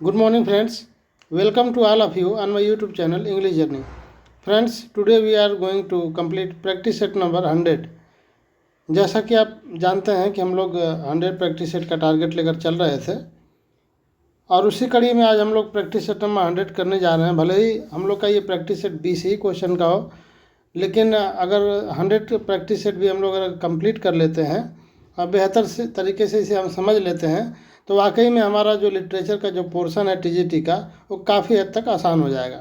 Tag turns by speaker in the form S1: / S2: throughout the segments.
S1: Good morning, friends. Welcome to all of you on my YouTube channel English Journey. Friends, today we are going to complete practice set number 100. जैसा कि आप जानते हैं कि हम लोग 100 प्रैक्टिस सेट का टारगेट लेकर चल रहे थे और उसी कड़ी में आज हम लोग प्रैक्टिस सेट नंबर 100 करने जा रहे हैं। भले ही हम लोग का ये प्रैक्टिस सेट 20 ही क्वेश्चन का हो, लेकिन अगर 100 प्रैक्टिस सेट भी हम लोग अगर कंप्लीट कर लेते हैं और बेहतर से तरीके से इसे हम समझ लेते हैं तो वाकई में हमारा जो लिटरेचर का जो पोर्शन है टीजीटी का वो काफ़ी हद तक आसान हो जाएगा।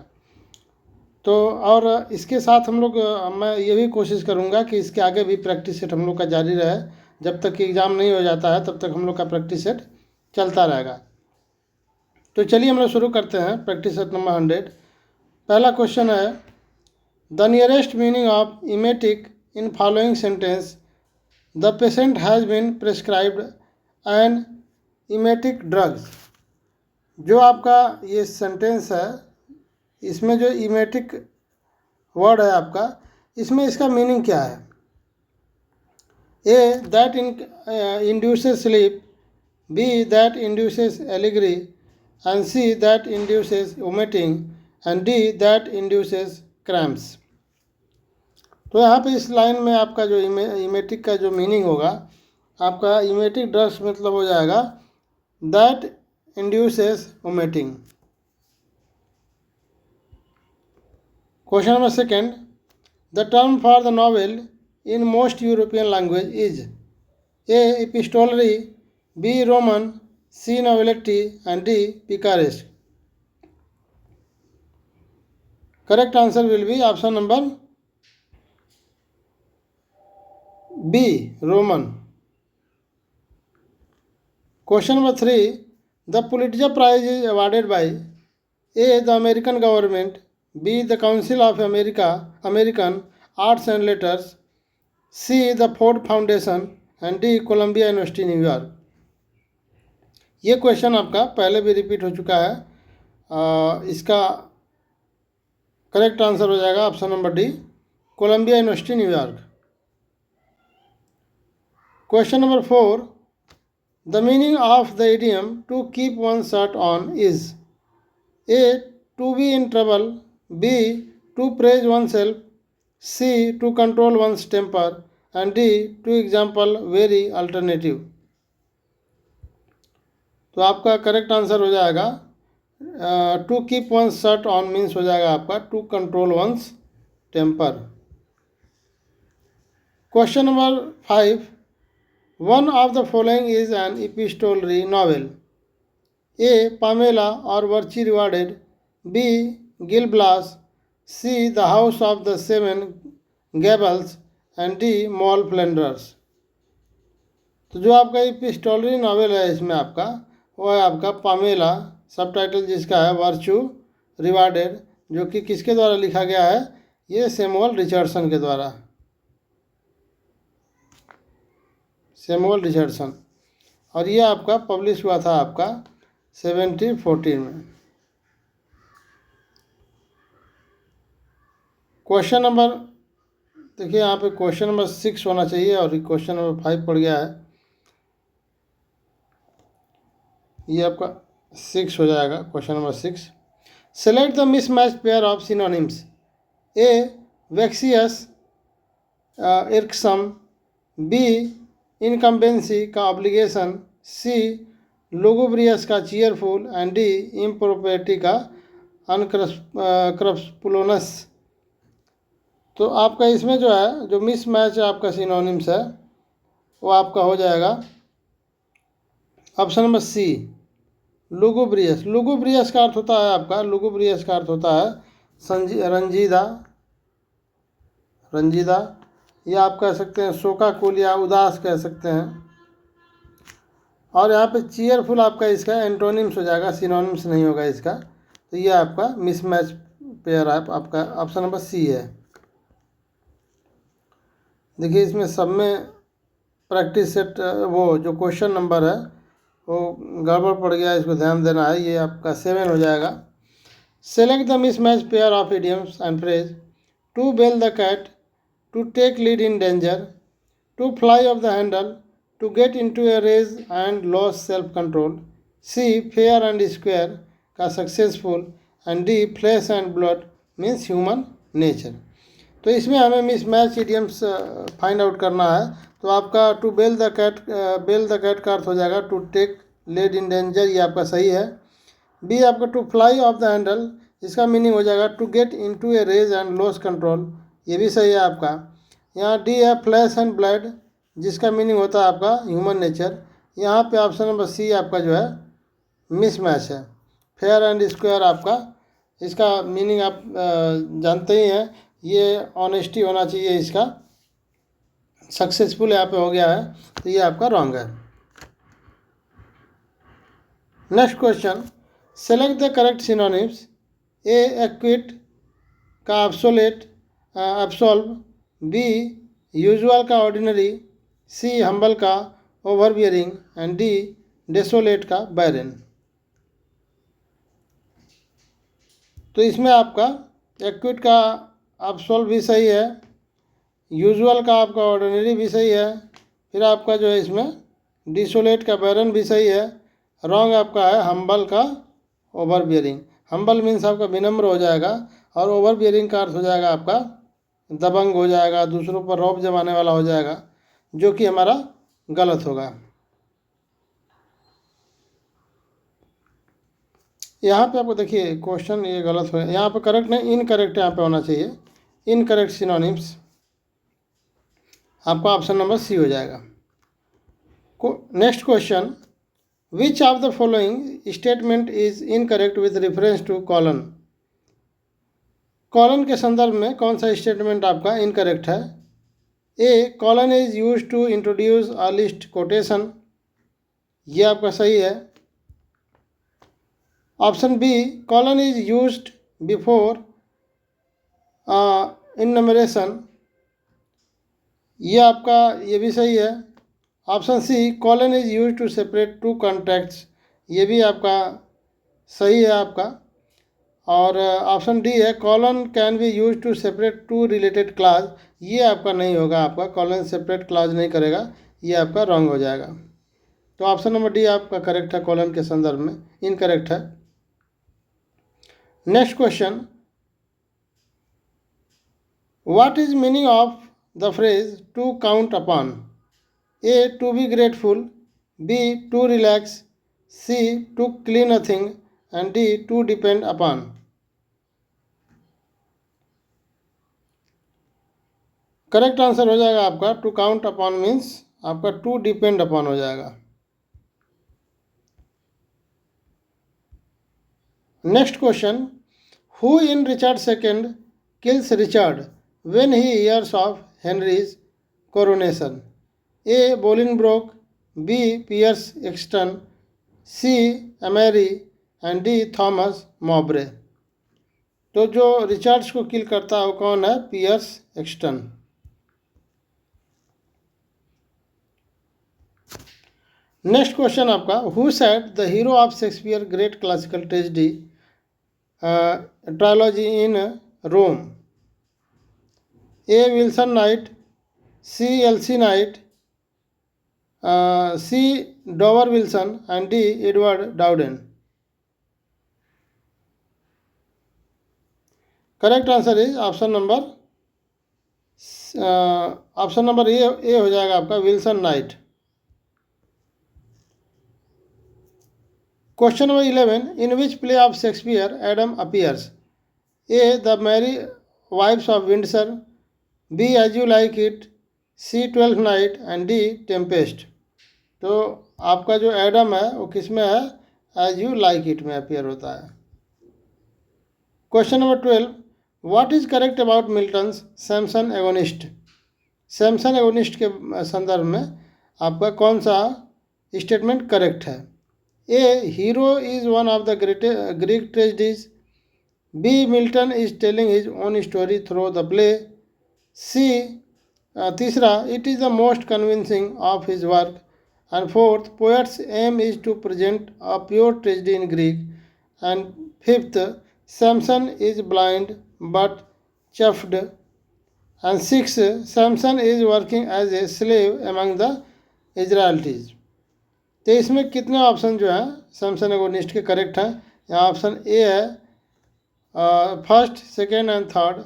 S1: तो और इसके साथ हम लोग मैं ये भी कोशिश करूँगा कि इसके आगे भी प्रैक्टिस सेट हम लोग का जारी रहे। जब तक कि एग्ज़ाम नहीं हो जाता है तब तक हम लोग का प्रैक्टिस सेट चलता रहेगा। तो चलिए हम लोग शुरू करते हैं प्रैक्टिस सेट नंबर 100। पहला क्वेश्चन है, the nearest meaning of emetic in following sentence, the patient has been prescribed an emetic drugs. जो आपका ये सेंटेंस है, इसमें जो इमेटिक वर्ड है आपका, इसमें इसका मीनिंग क्या है? A, that induces sleep, B, that induces एलिग्री, and C, that induces vomiting, and D, that induces cramps. तो यहाँ पे इस लाइन में आपका जो इमेटिक का जो मीनिंग होगा, आपका इमेटिक ड्रग्स मतलब हो जाएगा that induces vomiting. Question number second, the term for the novel in most European language is A epistolary, B roman, C novelty, and D picaresque. Correct answer will be option number B, roman. Question number 3, the Pulitzer Prize is awarded by A, the American government, B, the Council of American Arts and Letters, C, the Ford Foundation, and D, Columbia University, New York। ये question आपका पहले भी repeat हो चुका है। इसका correct answer हो जाएगा option number D, Columbia university, New York. Question number 4, the meaning of the idiom to keep one's shirt on is A, to be in trouble, B, to praise oneself, C, to control one's temper, and D, to example very alternative। तो आपका correct answer हो जाएगा to keep one shirt on means हो जाएगा आपका to control one's temper. Question number 5, one of the following is an epistolary novel. A, Pamela or Virtue Rewarded, B, Gil Blas, C, The House of the Seven Gables, and D, Moll Flanders। तो जो आपका epistolary novel है इसमें आपका वो है आपका Pamela, सब टाइटल जिसका है वर्च्यू रिवार्डेड, जो कि किसके द्वारा लिखा गया है? ये सैमुअल रिचर्डसन के द्वारा, सैमुअल रिचर्डसन। और ये आपका पब्लिश हुआ था आपका 1714 में। क्वेश्चन नंबर देखिए यहाँ पे क्वेश्चन नंबर 6 होना चाहिए और क्वेश्चन नंबर 5 पड़ गया है। ये आपका 6 हो जाएगा। Question number 6, select the mismatch pair of synonyms. A, vexatious irksome, B, incumbency का ऑब्लिगेशन, सी, लुगुब्रियस का चीयरफुल, एंड डी, इम्प्रोपेटी का अनक्रप्सपुलोनस। तो आपका इसमें जो है जो मिस मैच आपका सिनोनिम्स है वो आपका हो जाएगा ऑप्शन नंबर सी, लुगुब्रियस। लुगुब्रियस का अर्थ होता है आपका, लुगुब्रियस का अर्थ होता है रंजीदा, रंजीदा, या आप कह सकते हैं शोकाकुल या उदास कह सकते हैं। और यहाँ पे चीयरफुल आपका इसका एंटोनिम्स हो जाएगा, सिनोनिम्स नहीं होगा इसका। तो ये आपका मिसमैच पेयर आपका ऑप्शन नंबर सी है। देखिए इसमें सब में प्रैक्टिस सेट वो जो क्वेश्चन नंबर है वो गड़बड़ पड़ गया, इसको ध्यान देना है। ये आपका 7 हो जाएगा। Select the mismatch pair of idioms and phrase, to bell the cat, to take lead in danger, to fly off the handle, to get into a race and lose self-control, C, fair and square, का successful, and D flash and blood means human nature. तो इसमें हमें mismatch idioms find out करना है। तो आपका to bell the cat का अर्थ हो जाएगा to take lead in danger, ये आपका सही है। बी आपका to fly off the handle, इसका मीनिंग हो जाएगा to get into a rage and loss control, ये भी सही है आपका। यहाँ डी है फ्लैश एंड ब्लड, जिसका मीनिंग होता है आपका ह्यूमन नेचर। यहाँ पे ऑप्शन नंबर सी आपका जो है मिसमैच है। फेयर एंड स्क्वायर आपका, इसका मीनिंग आप जानते ही हैं, ये ऑनेस्टी होना चाहिए इसका। सक्सेसफुल यहाँ पे हो गया है, तो ये आपका रॉन्ग है। Next question, select the correct synonyms. A equity का ऑब्सोलेट एब्सॉल्व, बी यूजुअल का ऑर्डिनरी, सी हम्बल का ओवरबियरिंग, एंड डी डेसोलेट का बैरन। तो इसमें आपका एक्विट का ऑब्सोल्व भी सही है, यूजुअल का आपका ऑर्डिनरी भी सही है, फिर आपका जो है इसमें डिसोलेट का बैरन भी सही है। रॉन्ग आपका है हम्बल का ओवरबियरिंग। हम्बल मीन्स आपका विनम्र हो जाएगा, और ओवरबियरिंग का अर्थ हो जाएगा आपका दबंग हो जाएगा, दूसरों पर रौब जमाने वाला हो जाएगा, जो कि हमारा गलत होगा। यहाँ पे आपको देखिए क्वेश्चन ये गलत हो, यहाँ पे करेक्ट नहीं इनकरेक्ट यहाँ पे होना चाहिए। इनकरेक्ट सिनोनिम्स आपका ऑप्शन नंबर सी हो जाएगा। Next question, which of the following statement is incorrect with reference to colon. Colon के संदर्भ में कौन सा स्टेटमेंट आपका इनकरेक्ट है। A colon is use to introduce a list quotation, ये आपका सही है। Option B colon is used before enumeration, ये भी सही है। Option C colon is use to separate two contracts, ये भी आपका सही है आपका। और ऑप्शन डी है colon can be use to separate two related clause, ये आपका नहीं होगा, आपका कॉलन सेपरेट क्लास नहीं करेगा, ये आपका रॉन्ग हो जाएगा। तो ऑप्शन नंबर डी आपका करेक्ट है, कॉलन के संदर्भ में इनकरेक्ट है। Next question, what is meaning of the phrase to count upon. A to be grateful, B to relax, C to clean a thing, and D to depend upon. Correct answer हो जाएगा आपका to count upon means आपका to depend upon हो जाएगा। Next question, who in Richard second kills Richard when he here's of Henry's coronation. A Bolingbroke, B Piers Exton, C Emery, and D Thomas Mowbray. तो जो Richards को किल करता है वो कौन है, पियर्स एक्सटन। नेक्स्ट क्वेश्चन आपका, who said the hero of Shakespeare great classical tragedy trilogy in Rome. A Wilson Knight, C L C Knight, C Dover Wilson, and D Edward Dowden. Correct answer is option number A हो जाएगा आपका Wilson Knight. Question number 11, in which play of Shakespeare Adam appears. A the merry wives of Windsor, B as you like it, C 12th night, and D Tempest. तो आपका जो Adam है वो किस में है, एज यू लाइक इट में appear होता है। Question number 12, what is correct about Milton's Samson Agonistes. Samson Agonistes के संदर्भ में आपका कौन सा स्टेटमेंट करेक्ट है। A hero is one of the Greek tragedies, B Milton is telling his own story through the play, C तीसरा it is the most convincing of his work, and fourth poet's aim is to present a pure tragedy in Greek, and fifth Samson is blind but chuffed, and six Samson is working as a slave among the Israelites. तो इसमें कितने option जो हैं Samson Agonistes के correct हैं, यहाँ option A है first, second and third,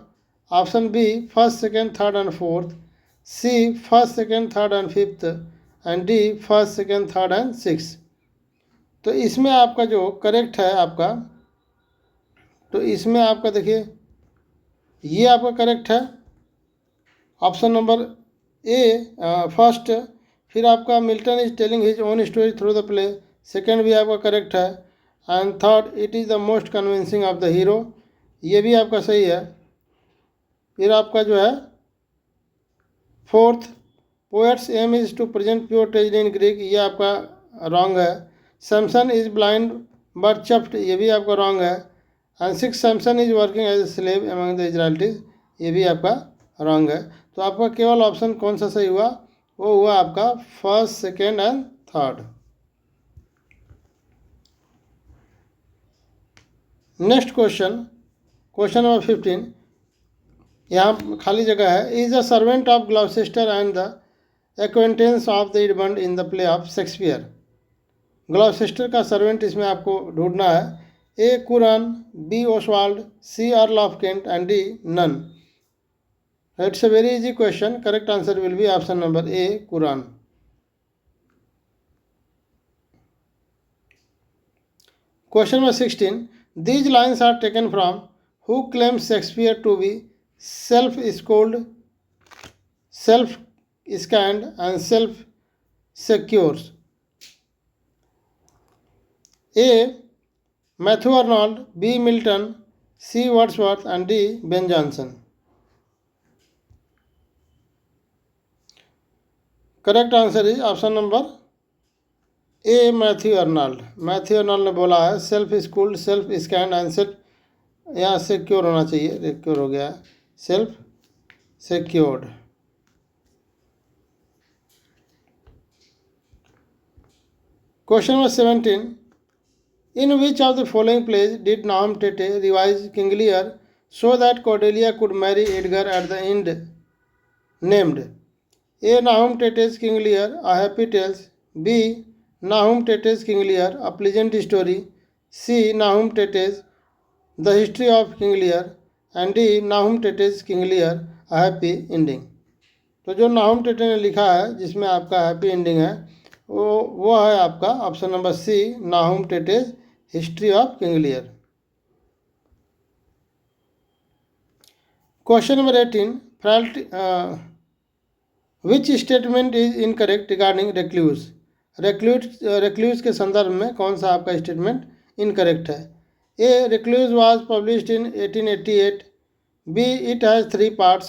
S1: option B first, second, third and fourth, C first, second, third and fifth, and D first, second, third and six. तो इसमें आपका जो करेक्ट है आपका, तो इसमें आपका देखिए ये आपका करेक्ट है ऑप्शन नंबर ए फर्स्ट। फिर आपका Milton is telling his own story through the play, second भी आपका करेक्ट है। And third, it is the most convincing of the hero, ये भी आपका सही है। फिर आपका जो है fourth, poet's aim is to present pure tragedy in Greek, ये आपका रॉन्ग है। Samson is blind but chaffed, ये भी आपका रॉन्ग है। And six, Samson is working as a slave among the इजराइलिटीज, ये भी आपका रॉन्ग है। तो आपका केवल ऑप्शन कौन सा सही हुआ, वो हुआ आपका first, second and third. Next question, question number 15, यहाँ खाली जगह है। Is a servant of Gloucester and the acquaintance of the Edmund in the play of Shakespeare. Gloucester का सर्वेंट इसमें आपको ढूंढना है। A Curan, B Oswald, C Earl of Kent and D nun. It's a very easy question, correct answer will be option number A Curan. Question number 16, these lines are taken from who claims Shakespeare to be self schooled, self scanned and self secures. A Matthew Arnold, B Milton, C Wordsworth and D Ben Jonson. Correct answer is option number A Matthew Arnold. Matthew Arnold ने बोला है self schooled, self scanned and self, यहाँ secure होना चाहिए, secure हो गया है, self secured. Question number 17, in which of the following plays did Nahum Tate revise King Lear so that Cordelia could marry Edgar at the end named? A. Nahum Tate's King Lear, A Happy Tales, B. Nahum Tate's King Lear, A Pleasant Story, C. Nahum Tate's The History of King Lear, and D. Nahum Tate's King Lear, A Happy Ending। तो जो नाहुम टेटे ने लिखा है जिसमें आपका happy ending है वो है आपका option number C, Nahum Tate's history of King Lear. Question number 18, which statement is incorrect regarding Recluse. Recluse के संदर्भ में कौन सा आपका स्टेटमेंट इनकरेक्ट है। A Recluse was published in 1888, B it has 3 parts,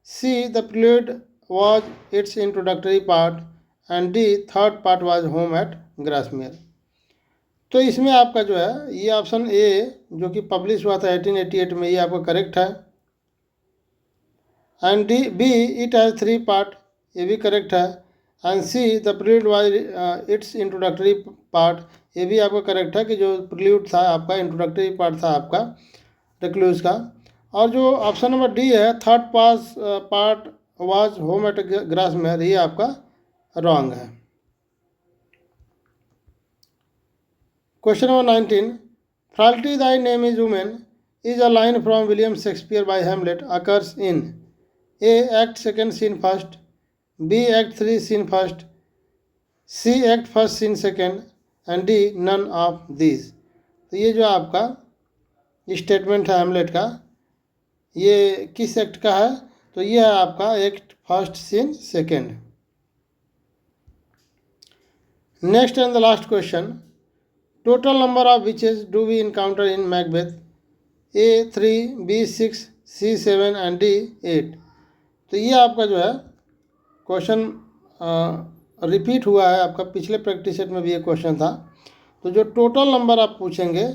S1: C the prelude was its introductory part, and D third part was home at Grasmere. तो इसमें आपका जो है ये ऑप्शन ए जो कि पब्लिश हुआ था 1888 में, ये आपका करेक्ट है। And D B it has 3 part, ये भी करेक्ट है। And C the prelude was its introductory part, ये भी आपका करेक्ट है कि जो प्रेल्यूड था आपका इंट्रोडक्टरी पार्ट था आपका रेक्ल्यूज का। और जो ऑप्शन नंबर डी है third part was home at Grasmere, ये आपका रॉन्ग है। Question number 19, Frailty thy name is woman is a line from William Shakespeare by Hamlet, occurs in A. Act 2nd scene 1st, B. Act 3 scene 1st, C. Act 1st scene 2nd, and D. none of these। तो ये जो आपका statement है हेमलेट का, ये किस act का है, तो ये है आपका act 1st scene 2nd। Next and the last question, total number of witches do we encounter in Macbeth. A 3, B 6, C 7 and D 8। तो ये आपका जो है क्वेश्चन रिपीट हुआ है, आपका पिछले प्रैक्टिस सेट में भी ये क्वेश्चन था। तो जो टोटल नंबर आप पूछेंगे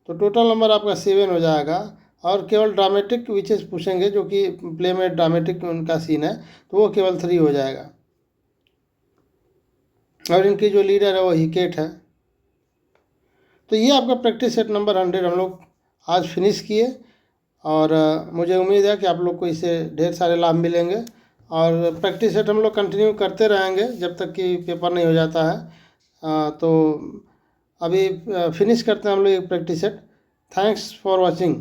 S1: तो टोटल नंबर आपका 7 हो जाएगा, और केवल ड्रामेटिक विचेस पूछेंगे जो कि प्ले में ड्रामेटिक उनका सीन है तो वो केवल 3 हो जाएगा। और इनकी जो लीडर है वो हिकेट है। तो ये आपका प्रैक्टिस सेट नंबर 100 हम लोग आज फिनिश किए, और मुझे उम्मीद है कि आप लोग को इससे ढेर सारे लाभ मिलेंगे। और प्रैक्टिस सेट हम लोग कंटिन्यू करते रहेंगे जब तक कि पेपर नहीं हो जाता है। तो अभी फिनिश करते हैं हम लोग एक practice set. Thanks for watching.